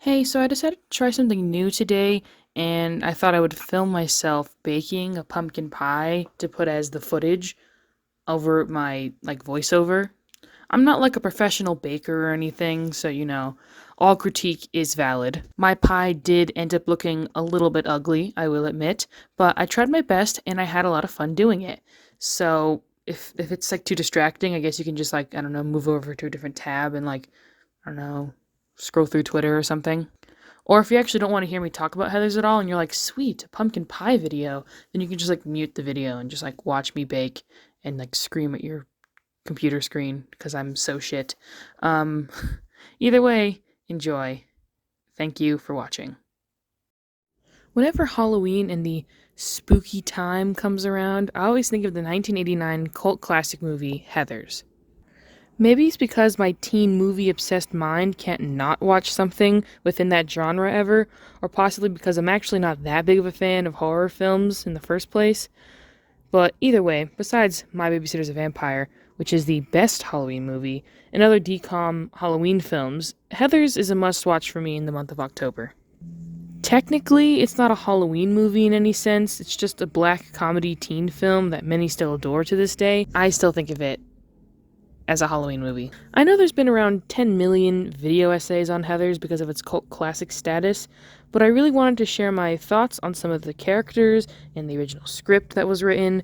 Hey, so I decided to try something new today, and I thought I would film myself baking a pumpkin pie to put as the footage over my voiceover. I'm not like a professional baker or anything, so all critique is valid. My pie did end up looking a little bit ugly, I will admit, but I tried my best and I had a lot of fun doing it. So if it's like too distracting, I guess you can just I don't know, move over to a different tab and I don't know, scroll through Twitter or something. Or if you actually don't want to hear me talk about Heathers at all and you're like, sweet, a pumpkin pie video, then you can just mute the video and just watch me bake and scream at your computer screen because I'm so shit. Um, Either way, enjoy. Thank you for watching. Whenever Halloween and the spooky time comes around, I always think of the 1989 cult classic movie Heathers. Maybe it's because my teen movie obsessed mind can't not watch something within that genre ever, or possibly because I'm actually not that big of a fan of horror films in the first place. But either way, besides My Babysitter's a Vampire, which is the best Halloween movie, and other DCOM Halloween films, Heathers is a must watch for me in the month of October. Technically, it's not a Halloween movie in any sense, it's just a black comedy teen film that many still adore to this day. I still think of it as a Halloween movie. I know there's been around 10 million video essays on Heathers because of its cult classic status, but I really wanted to share my thoughts on some of the characters and the original script that was written,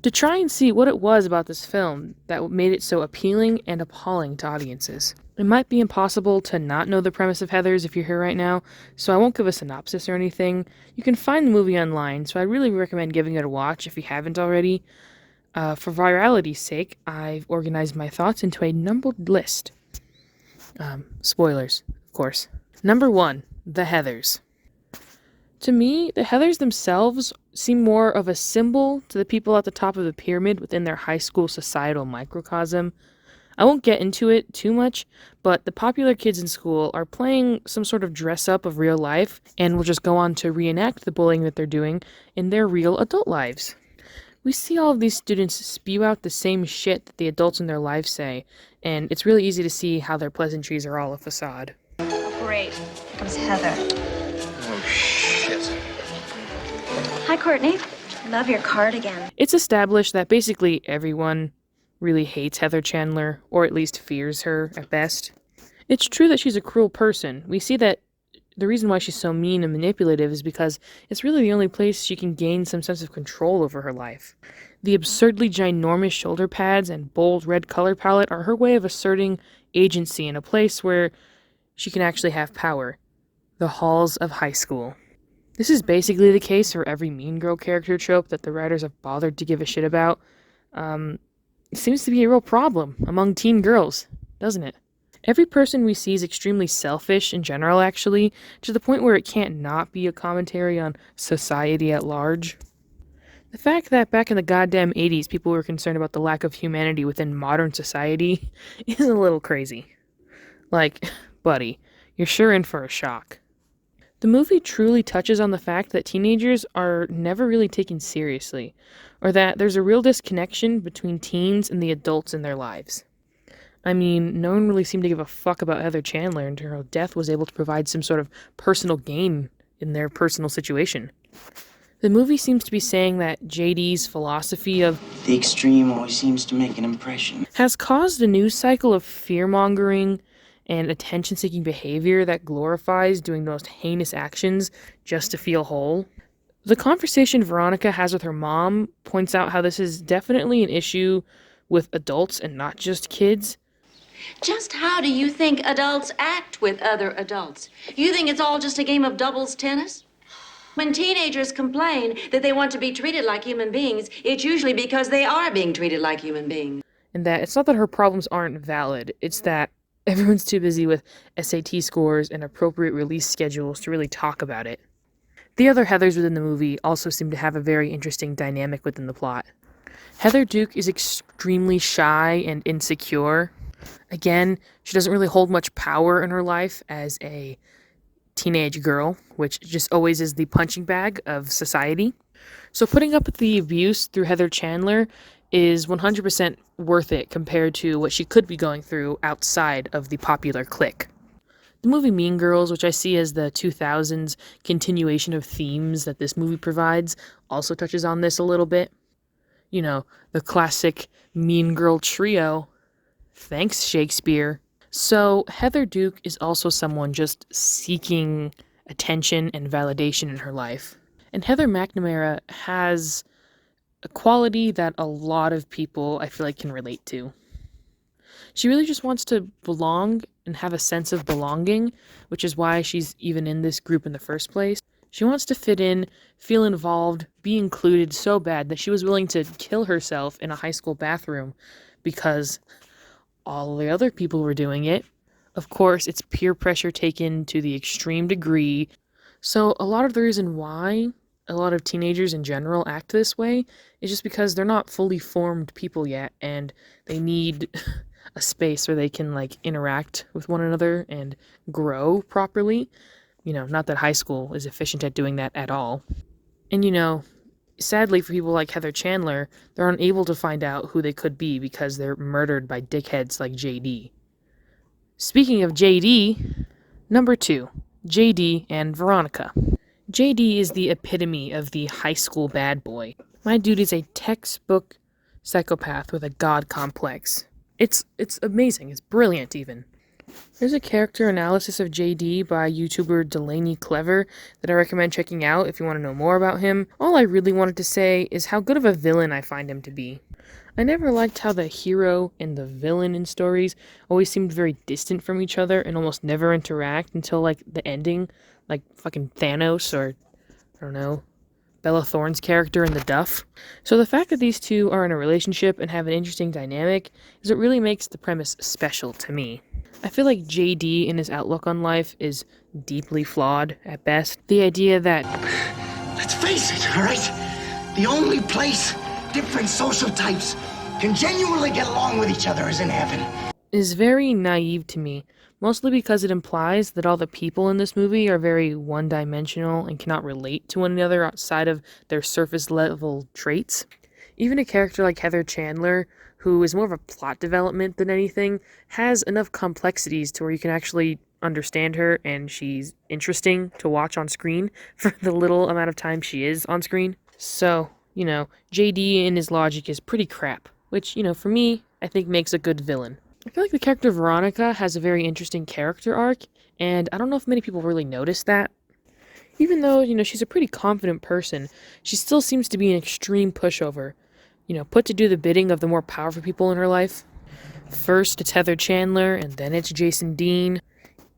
to try and see what it was about this film that made it so appealing and appalling to audiences. It might be impossible to not know the premise of Heathers if you're here right now, so I won't give a synopsis or anything. You can find the movie online, so I really recommend giving it a watch if you haven't already. For virality's sake, I've organized my thoughts into a numbered list. Spoilers, of course. Number 1, the Heathers. To me, the Heathers themselves seem more of a symbol to the people at the top of the pyramid within their high school societal microcosm. I won't get into it too much, but the popular kids in school are playing some sort of dress up of real life and will just go on to reenact the bullying that they're doing in their real adult lives. We see all of these students spew out the same shit that the adults in their lives say, and it's really easy to see how their pleasantries are all a facade. Oh, great. Here comes Heather. Oh, shit. Hi, Courtney. Love your cardigan. It's established that basically everyone really hates Heather Chandler, or at least fears her at best. It's true that she's a cruel person. We see that the reason why she's so mean and manipulative is because it's really the only place she can gain some sense of control over her life. The absurdly ginormous shoulder pads and bold red color palette are her way of asserting agency in a place where she can actually have power. The halls of high school. This is basically the case for every mean girl character trope that the writers have bothered to give a shit about. It seems to be a real problem among teen girls, doesn't it? Every person we see is extremely selfish in general, actually, to the point where it can't not be a commentary on society at large. The fact that back in the goddamn 80s people were concerned about the lack of humanity within modern society is a little crazy. Buddy, you're sure in for a shock. The movie truly touches on the fact that teenagers are never really taken seriously, or that there's a real disconnection between teens and the adults in their lives. I mean, no one really seemed to give a fuck about Heather Chandler until her death was able to provide some sort of personal gain in their personal situation. The movie seems to be saying that JD's philosophy of the extreme always seems to make an impression has caused a news cycle of fear-mongering and attention-seeking behavior that glorifies doing the most heinous actions just to feel whole. The conversation Veronica has with her mom points out how this is definitely an issue with adults and not just kids. Just how do you think adults act with other adults? You think it's all just a game of doubles tennis? When teenagers complain that they want to be treated like human beings, it's usually because they are being treated like human beings. And that it's not that her problems aren't valid, it's that everyone's too busy with SAT scores and appropriate release schedules to really talk about it. The other Heathers within the movie also seem to have a very interesting dynamic within the plot. Heather Duke is extremely shy and insecure. Again, she doesn't really hold much power in her life as a teenage girl, which just always is the punching bag of society. So putting up with the abuse through Heather Chandler is 100% worth it compared to what she could be going through outside of the popular clique. The movie Mean Girls, which I see as the 2000s continuation of themes that this movie provides, also touches on this a little bit. You know, the classic Mean Girl trio. Thanks, Shakespeare. So, Heather Duke is also someone just seeking attention and validation in her life. And Heather McNamara has a quality that a lot of people I feel like can relate to. She really just wants to belong and have a sense of belonging, which is why she's even in this group in the first place. She wants to fit in, feel involved, be included so bad that she was willing to kill herself in a high school bathroom because all the other people were doing it. Of course, it's peer pressure taken to the extreme degree. So a lot of the reason why a lot of teenagers in general act this way is just because they're not fully formed people yet and they need a space where they can like interact with one another and grow properly. Not that high school is efficient at doing that at all. And sadly for people like Heather Chandler, they're unable to find out who they could be because they're murdered by dickheads like JD. Speaking of JD, number 2, JD and Veronica. JD is the epitome of the high school bad boy. My dude is a textbook psychopath with a god complex. It's amazing. It's brilliant, even. There's a character analysis of JD by YouTuber Delaney Clever that I recommend checking out if you want to know more about him. All I really wanted to say is how good of a villain I find him to be. I never liked how the hero and the villain in stories always seemed very distant from each other and almost never interact until, like, the ending. Like, fucking Thanos or, I don't know, Bella Thorne's character in The Duff. So the fact that these two are in a relationship and have an interesting dynamic is what really makes the premise special to me. I feel like JD in his outlook on life is deeply flawed at best. The idea that, let's face it, all right? The only place different social types can genuinely get along with each other is in heaven. Is very naive to me, mostly because it implies that all the people in this movie are very one-dimensional and cannot relate to one another outside of their surface-level traits. Even a character like Heather Chandler, who is more of a plot development than anything, has enough complexities to where you can actually understand her and she's interesting to watch on screen for the little amount of time she is on screen. So, JD in his logic is pretty crap, which, for me, I think makes a good villain. I feel like the character Veronica has a very interesting character arc, and I don't know if many people really notice that. Even though, she's a pretty confident person, she still seems to be an extreme pushover. Put to do the bidding of the more powerful people in her life. First, it's Heather Chandler, and then it's Jason Dean.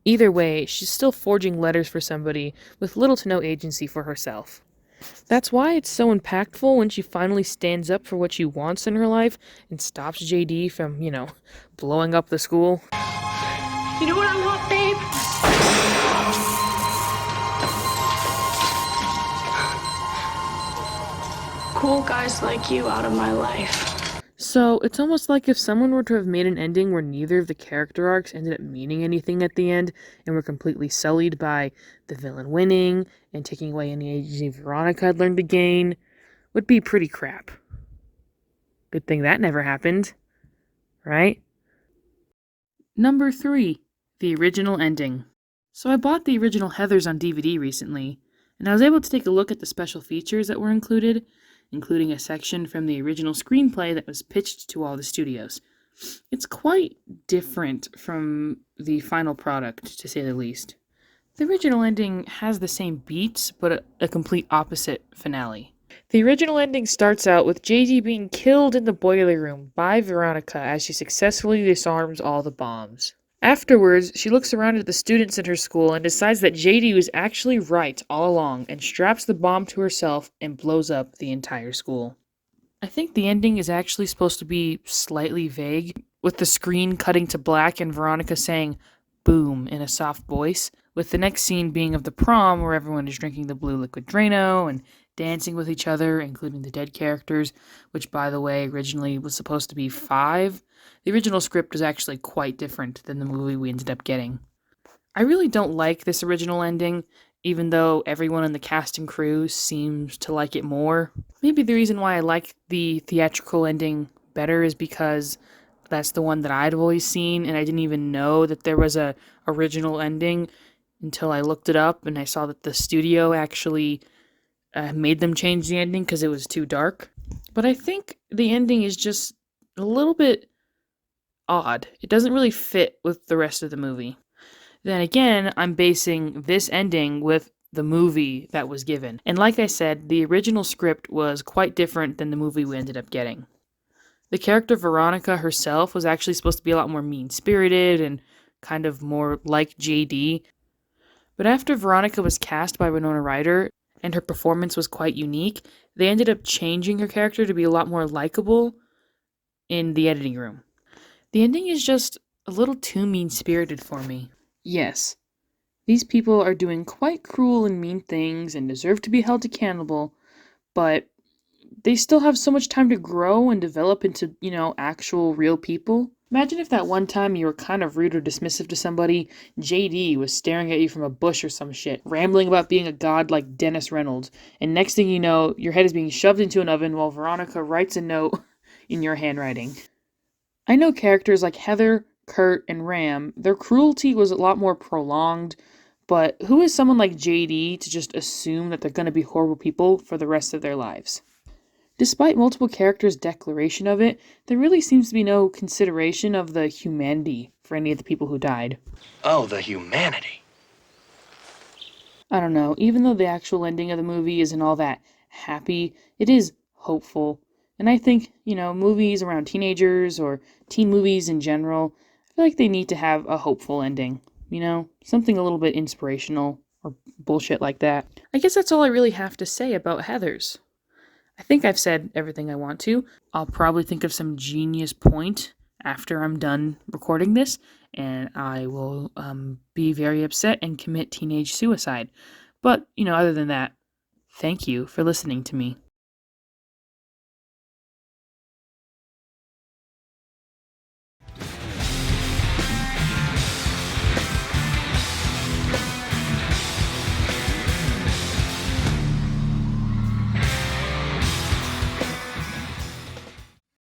Either way, she's still forging letters for somebody with little to no agency for herself. That's why it's so impactful when she finally stands up for what she wants in her life and stops JD from, blowing up the school. You know what I want, babe? Cool guys like you out of my life. So, it's almost like if someone were to have made an ending where neither of the character arcs ended up meaning anything at the end and were completely sullied by the villain winning and taking away any agency Veronica had learned to gain, would be pretty crap. Good thing that never happened, right? Number 3, the original ending. So I bought the original Heathers on DVD recently, and I was able to take a look at the special features that were included, including a section from the original screenplay that was pitched to all the studios. It's quite different from the final product, to say the least. The original ending has the same beats, but a complete opposite finale. The original ending starts out with JD being killed in the boiler room by Veronica as she successfully disarms all the bombs. Afterwards, she looks around at the students in her school and decides that JD was actually right all along and straps the bomb to herself and blows up the entire school. I think the ending is actually supposed to be slightly vague, with the screen cutting to black and Veronica saying boom in a soft voice, with the next scene being of the prom where everyone is drinking the blue liquid Drano and dancing with each other, including the dead characters, which, by the way, originally was supposed to be 5. The original script was actually quite different than the movie we ended up getting. I really don't like this original ending, even though everyone in the cast and crew seems to like it more. Maybe the reason why I like the theatrical ending better is because that's the one that I'd always seen, and I didn't even know that there was a original ending until I looked it up and I saw that the studio actually made them change the ending because it was too dark. But I think the ending is just a little bit odd. It doesn't really fit with the rest of the movie. Then again, I'm basing this ending with the movie that was given. And like I said, the original script was quite different than the movie we ended up getting. The character Veronica herself was actually supposed to be a lot more mean spirited and kind of more like JD. But after Veronica was cast by Winona Ryder and her performance was quite unique, they ended up changing her character to be a lot more likable in the editing room. The ending is just a little too mean spirited for me. Yes, these people are doing quite cruel and mean things and deserve to be held accountable, but they still have so much time to grow and develop into, actual real people. Imagine if that one time you were kind of rude or dismissive to somebody, JD was staring at you from a bush or some shit, rambling about being a god like Dennis Reynolds, and next thing you know, your head is being shoved into an oven while Veronica writes a note in your handwriting. I know characters like Heather, Kurt, and Ram, their cruelty was a lot more prolonged, but who is someone like JD to just assume that they're going to be horrible people for the rest of their lives? Despite multiple characters' declaration of it, there really seems to be no consideration of the humanity for any of the people who died. Oh, the humanity. I don't know, even though the actual ending of the movie isn't all that happy, it is hopeful. And I think, movies around teenagers or teen movies in general, I feel like they need to have a hopeful ending. Something a little bit inspirational or bullshit like that. I guess that's all I really have to say about Heathers. I think I've said everything I want to. I'll probably think of some genius point after I'm done recording this, and I will be very upset and commit teenage suicide. But, other than that, thank you for listening to me.